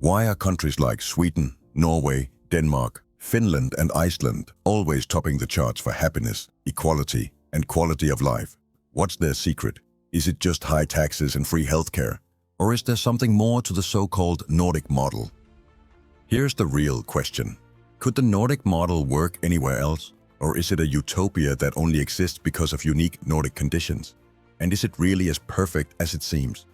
Why are countries like Sweden, Norway, Denmark, Finland and Iceland always topping the charts for happiness, equality and quality of life? What's their secret? Is it just high taxes and free healthcare? Or is there something more to the so-called Nordic model? Here's the real question. Could the Nordic model work anywhere else? Or is it a utopia that only exists because of unique Nordic conditions? And is it really as perfect as it seems?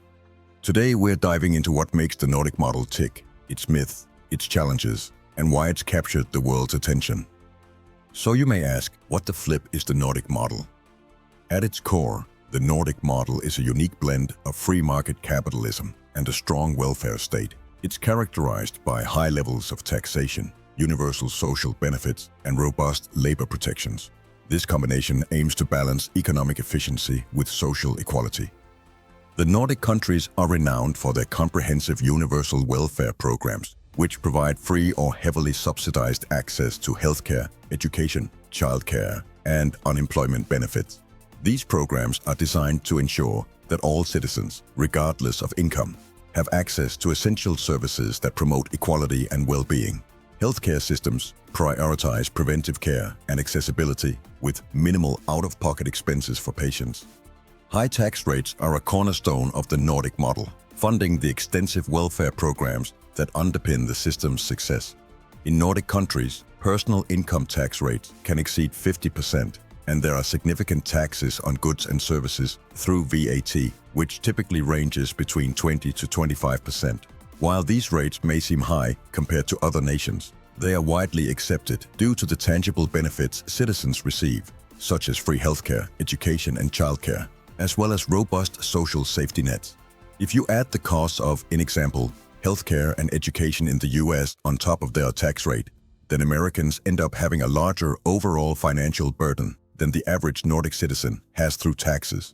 Today we're diving into what makes the Nordic model tick, its myths, its challenges, and why it's captured the world's attention. So you may ask, what the flip is the Nordic model? At its core, the Nordic model is a unique blend of free market capitalism and a strong welfare state. It's characterized by high levels of taxation, universal social benefits, and robust labor protections. This combination aims to balance economic efficiency with social equality. The Nordic countries are renowned for their comprehensive universal welfare programs, which provide free or heavily subsidized access to healthcare, education, childcare, and unemployment benefits. These programs are designed to ensure that all citizens, regardless of income, have access to essential services that promote equality and well-being. Healthcare systems prioritize preventive care and accessibility with minimal out-of-pocket expenses for patients. High tax rates are a cornerstone of the Nordic model, funding the extensive welfare programs that underpin the system's success. In Nordic countries, personal income tax rates can exceed 50%, and there are significant taxes on goods and services through VAT, which typically ranges between 20 to 25%. While these rates may seem high compared to other nations, they are widely accepted due to the tangible benefits citizens receive, such as free healthcare, education and childcare, as well as robust social safety nets. If you add the costs of, in example, healthcare and education in the US on top of their tax rate, then Americans end up having a larger overall financial burden than the average Nordic citizen has through taxes.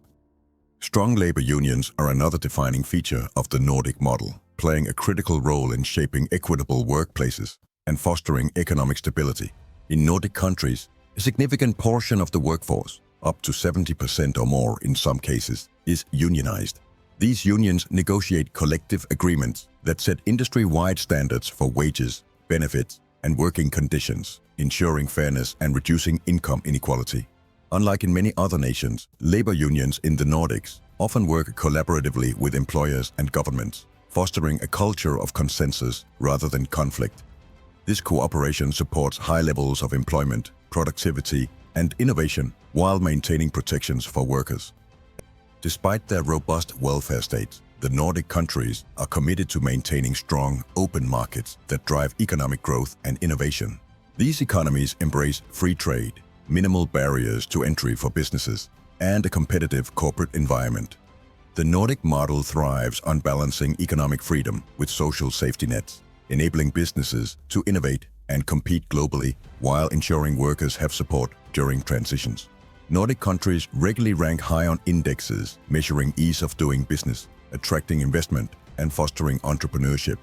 Strong labor unions are another defining feature of the Nordic model, playing a critical role in shaping equitable workplaces and fostering economic stability. In Nordic countries, a significant portion of the workforce, up to 70% or more in some cases, is unionized. These unions negotiate collective agreements that set industry-wide standards for wages, benefits, and working conditions, ensuring fairness and reducing income inequality. Unlike in many other nations, labor unions in the Nordics often work collaboratively with employers and governments, fostering a culture of consensus rather than conflict. This cooperation supports high levels of employment, productivity, and innovation while maintaining protections for workers. Despite their robust welfare states, the Nordic countries are committed to maintaining strong, open markets that drive economic growth and innovation. These economies embrace free trade, minimal barriers to entry for businesses, and a competitive corporate environment. The Nordic model thrives on balancing economic freedom with social safety nets, enabling businesses to innovate and compete globally while ensuring workers have support during transitions. Nordic countries regularly rank high on indexes measuring ease of doing business, attracting investment, and fostering entrepreneurship.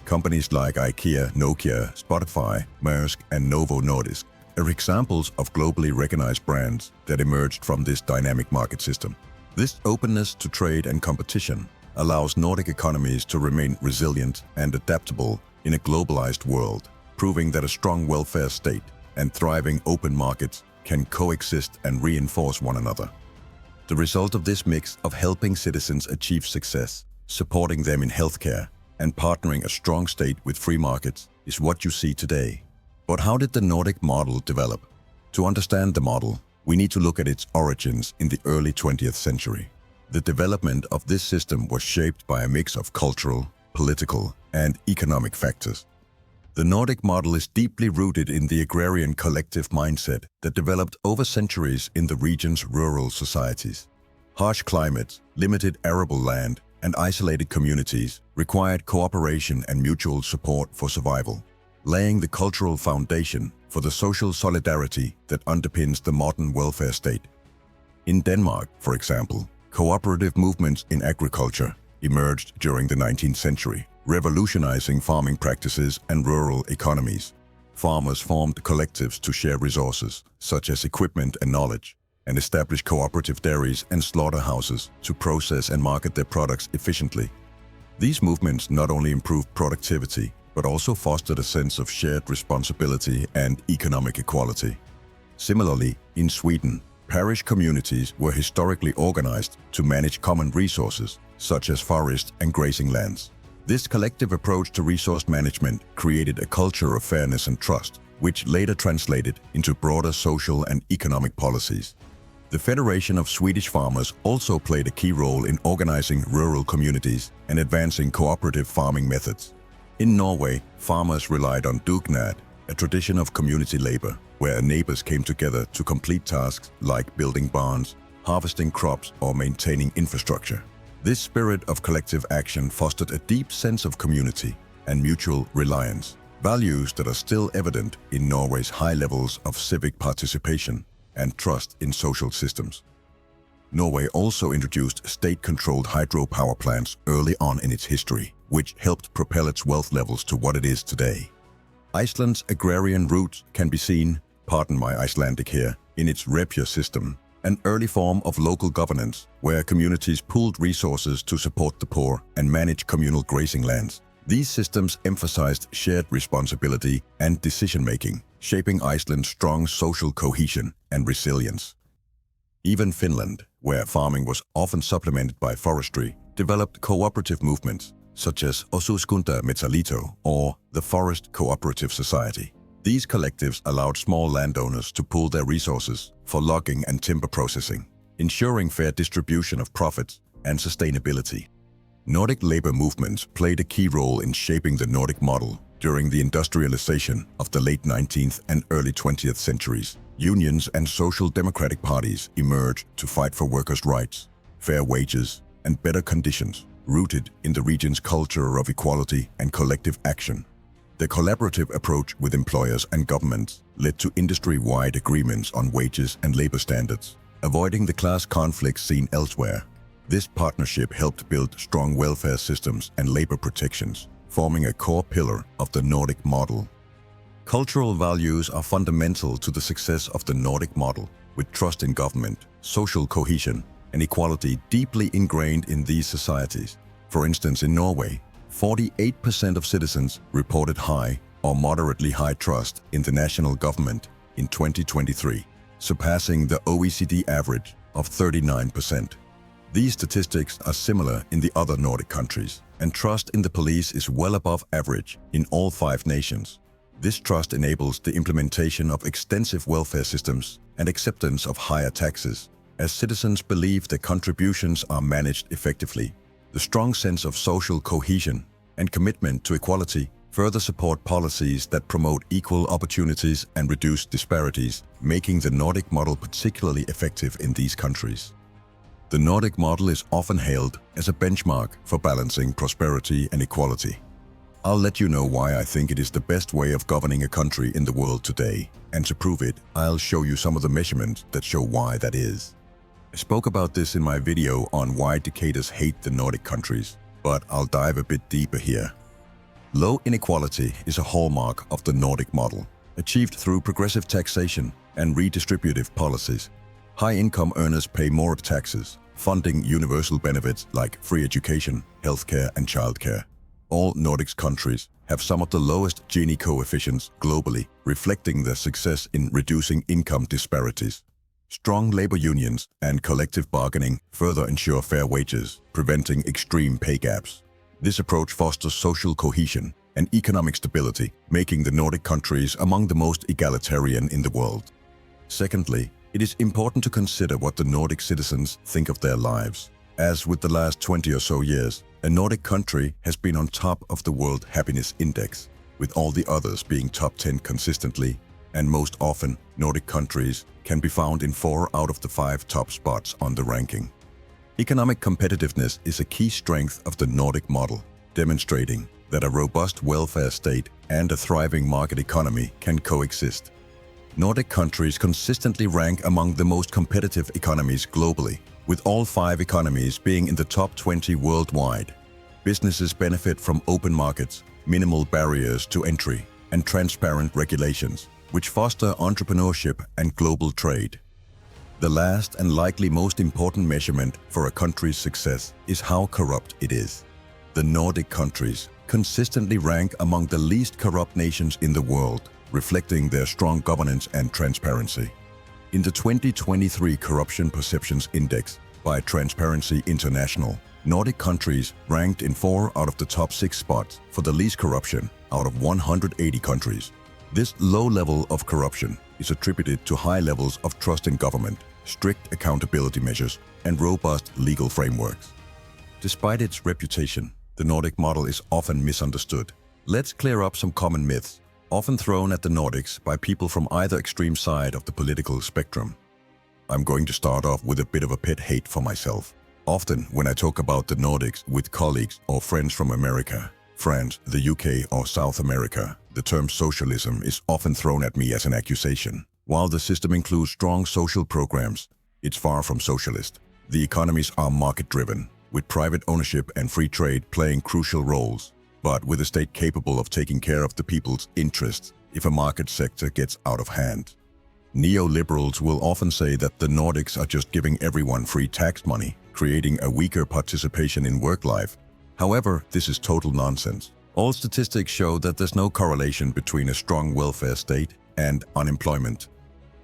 Companies like IKEA, Nokia, Spotify, Maersk, and Novo Nordisk are examples of globally recognized brands that emerged from this dynamic market system. This openness to trade and competition allows Nordic economies to remain resilient and adaptable in a globalized world, proving that a strong welfare state and thriving open markets can coexist and reinforce one another. The result of this mix of helping citizens achieve success, supporting them in healthcare, and partnering a strong state with free markets is what you see today. But how did the Nordic model develop? To understand the model, we need to look at its origins in the early 20th century. The development of this system was shaped by a mix of cultural, political, and economic factors. The Nordic model is deeply rooted in the agrarian collective mindset that developed over centuries in the region's rural societies. Harsh climates, limited arable land, and isolated communities required cooperation and mutual support for survival, laying the cultural foundation for the social solidarity that underpins the modern welfare state. In Denmark, for example, cooperative movements in agriculture emerged during the 19th century, revolutionizing farming practices and rural economies. Farmers formed collectives to share resources, such as equipment and knowledge, and established cooperative dairies and slaughterhouses to process and market their products efficiently. These movements not only improved productivity, but also fostered a sense of shared responsibility and economic equality. Similarly, in Sweden, parish communities were historically organized to manage common resources, such as forest and grazing lands. This collective approach to resource management created a culture of fairness and trust, which later translated into broader social and economic policies. The Federation of Swedish Farmers also played a key role in organizing rural communities and advancing cooperative farming methods. In Norway, farmers relied on dugnad, a tradition of community labor, where neighbors came together to complete tasks like building barns, harvesting crops, or maintaining infrastructure. This spirit of collective action fostered a deep sense of community and mutual reliance, values that are still evident in Norway's high levels of civic participation and trust in social systems. Norway also introduced state-controlled hydropower plants early on in its history, which helped propel its wealth levels to what it is today. Iceland's agrarian roots can be seen, pardon my Icelandic here, in its rapier system, an early form of local governance where communities pooled resources to support the poor and manage communal grazing lands. These systems emphasized shared responsibility and decision-making, shaping Iceland's strong social cohesion and resilience. Even Finland, where farming was often supplemented by forestry, developed cooperative movements such as Osuuskunta Metsälito or the Forest Cooperative Society. These collectives allowed small landowners to pool their resources for logging and timber processing, ensuring fair distribution of profits and sustainability. Nordic labor movements played a key role in shaping the Nordic model during the industrialization of the late 19th and early 20th centuries. Unions and social democratic parties emerged to fight for workers' rights, fair wages, and better conditions, rooted in the region's culture of equality and collective action. The collaborative approach with employers and governments led to industry-wide agreements on wages and labor standards, avoiding the class conflicts seen elsewhere. This partnership helped build strong welfare systems and labor protections, forming a core pillar of the Nordic model. Cultural values are fundamental to the success of the Nordic model, with trust in government, social cohesion, and equality deeply ingrained in these societies. For instance, in Norway, 48% of citizens reported high or moderately high trust in the national government in 2023, surpassing the OECD average of 39%. These statistics are similar in the other Nordic countries, and trust in the police is well above average in all 5 nations. This trust enables the implementation of extensive welfare systems and acceptance of higher taxes, as citizens believe their contributions are managed effectively. The strong sense of social cohesion and commitment to equality further support policies that promote equal opportunities and reduce disparities, making the Nordic model particularly effective in these countries. The Nordic model is often hailed as a benchmark for balancing prosperity and equality. I'll let you know why I think it is the best way of governing a country in the world today, and to prove it, I'll show you some of the measurements that show why that is. I spoke about this in my video on why dictators hate the Nordic countries, but I'll dive a bit deeper here. Low inequality is a hallmark of the Nordic model, achieved through progressive taxation and redistributive policies. High-income earners pay more taxes, funding universal benefits like free education, healthcare, and childcare. All Nordic countries have some of the lowest Gini coefficients globally, reflecting their success in reducing income disparities. Strong labor unions and collective bargaining further ensure fair wages, preventing extreme pay gaps. This approach fosters social cohesion and economic stability, making the Nordic countries among the most egalitarian in the world. Secondly, it is important to consider what the Nordic citizens think of their lives. As with the last 20 or so years, a Nordic country has been on top of the World Happiness Index, with all the others being top 10 consistently, and most often, Nordic countries can be found in 4 out of the 5 top spots on the ranking. Economic competitiveness is a key strength of the Nordic model, demonstrating that a robust welfare state and a thriving market economy can coexist. Nordic countries consistently rank among the most competitive economies globally, with all 5 economies being in the top 20 worldwide. Businesses benefit from open markets, minimal barriers to entry, and transparent regulations, which foster entrepreneurship and global trade. The last and likely most important measurement for a country's success is how corrupt it is. the Nordic countries consistently rank among the least corrupt nations in the world, reflecting their strong governance and transparency. In the 2023 Corruption Perceptions Index by Transparency International, Nordic countries ranked in 4 out of the top 6 spots for the least corruption out of 180 countries. This low level of corruption is attributed to high levels of trust in government, strict accountability measures, and robust legal frameworks. Despite its reputation, the Nordic model is often misunderstood. Let's clear up some common myths, often thrown at the Nordics by people from either extreme side of the political spectrum. I'm going to start off with a bit of a pet hate for myself. Often, when I talk about the Nordics with colleagues or friends from America, France, the UK, or South America, the term socialism is often thrown at me as an accusation. While the system includes strong social programs, it's far from socialist. The economies are market-driven, with private ownership and free trade playing crucial roles, but with a state capable of taking care of the people's interests if a market sector gets out of hand. Neoliberals will often say that the Nordics are just giving everyone free tax money, creating a weaker participation in work life. However, this is total nonsense. All statistics show that there's no correlation between a strong welfare state and unemployment.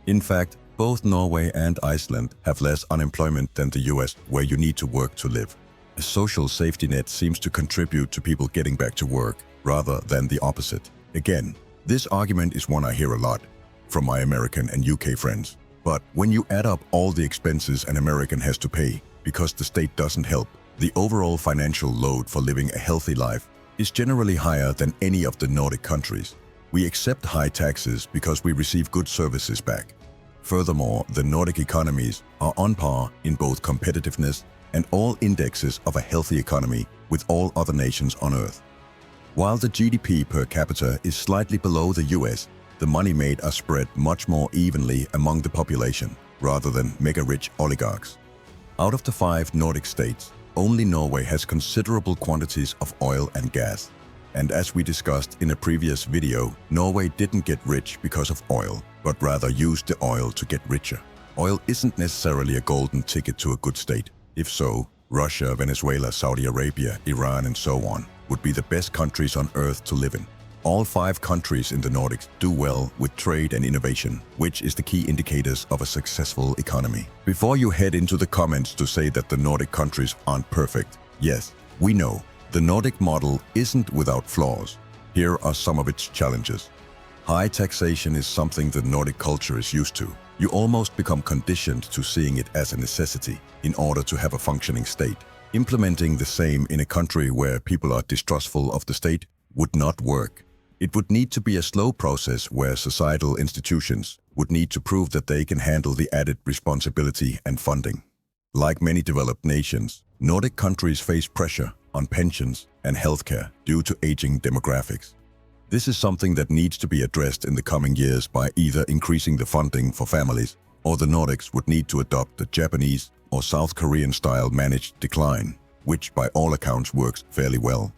In fact, both Norway and Iceland have less unemployment than the US, where you need to work to live. A social safety net seems to contribute to people getting back to work, rather than the opposite. Again, this argument is one I hear a lot from my American and UK friends. But when you add up all the expenses an American has to pay because the state doesn't help, the overall financial load for living a healthy life is generally higher than any of the Nordic countries. We accept high taxes because we receive good services back. Furthermore, the Nordic economies are on par in both competitiveness and all indexes of a healthy economy with all other nations on Earth. While the GDP per capita is slightly below the US, the money made are spread much more evenly among the population, rather than mega-rich oligarchs. Out of the 5 Nordic states, only Norway has considerable quantities of oil and gas. And as we discussed in a previous video, Norway didn't get rich because of oil, but rather used the oil to get richer. Oil isn't necessarily a golden ticket to a good state. If so, Russia, Venezuela, Saudi Arabia, Iran, and so on would be the best countries on Earth to live in. All 5 countries in the Nordics do well with trade and innovation, which is the key indicators of a successful economy. Before you head into the comments to say that the Nordic countries aren't perfect, yes, we know, the Nordic model isn't without flaws. Here are some of its challenges. High taxation is something the Nordic culture is used to. You almost become conditioned to seeing it as a necessity in order to have a functioning state. Implementing the same in a country where people are distrustful of the state would not work. It would need to be a slow process where societal institutions would need to prove that they can handle the added responsibility and funding. Like many developed nations, Nordic countries face pressure on pensions and healthcare due to aging demographics. This is something that needs to be addressed in the coming years by either increasing the funding for families, or the Nordics would need to adopt the Japanese or South Korean-style managed decline, which by all accounts works fairly well.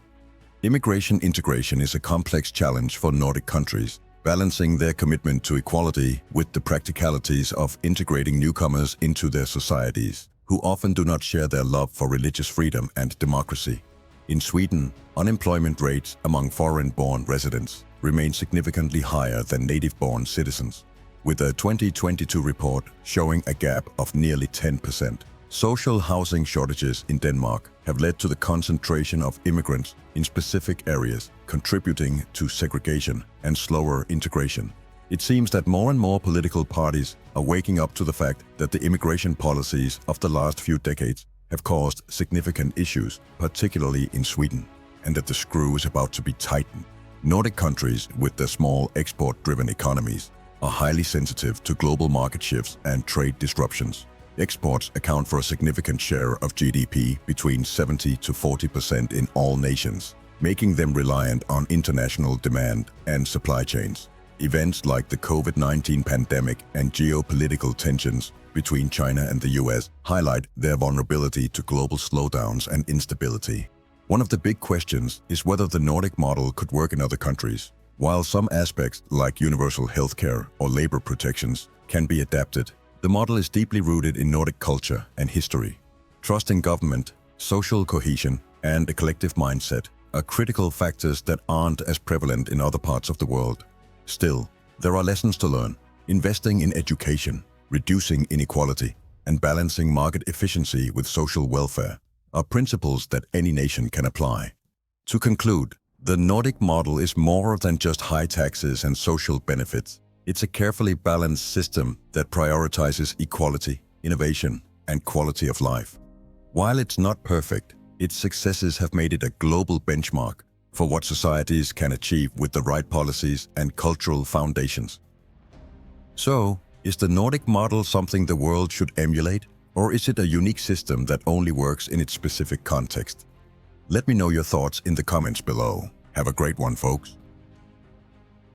Immigration integration is a complex challenge for Nordic countries, balancing their commitment to equality with the practicalities of integrating newcomers into their societies, who often do not share their love for religious freedom and democracy. In Sweden, unemployment rates among foreign-born residents remain significantly higher than native-born citizens, with a 2022 report showing a gap of nearly 10%. Social housing shortages in Denmark have led to the concentration of immigrants in specific areas, contributing to segregation and slower integration. It seems that more and more political parties are waking up to the fact that the immigration policies of the last few decades have caused significant issues, particularly in Sweden, and that the screw is about to be tightened. Nordic countries, with their small export-driven economies, are highly sensitive to global market shifts and trade disruptions. Exports account for a significant share of GDP, between 70 to 40% in all nations, making them reliant on international demand and supply chains. Events like the COVID-19 pandemic and geopolitical tensions between China and the US highlight their vulnerability to global slowdowns and instability. One of the big questions is whether the Nordic model could work in other countries. While some aspects, like universal healthcare or labor protections, can be adapted, the model is deeply rooted in Nordic culture and history. Trust in government, social cohesion, and a collective mindset are critical factors that aren't as prevalent in other parts of the world. Still, there are lessons to learn. Investing in education, reducing inequality, and balancing market efficiency with social welfare are principles that any nation can apply. To conclude, the Nordic model is more than just high taxes and social benefits. It's a carefully balanced system that prioritizes equality, innovation, and quality of life. While it's not perfect, its successes have made it a global benchmark for what societies can achieve with the right policies and cultural foundations. So, is the Nordic model something the world should emulate, or is it a unique system that only works in its specific context? Let me know your thoughts in the comments below. Have a great one, folks.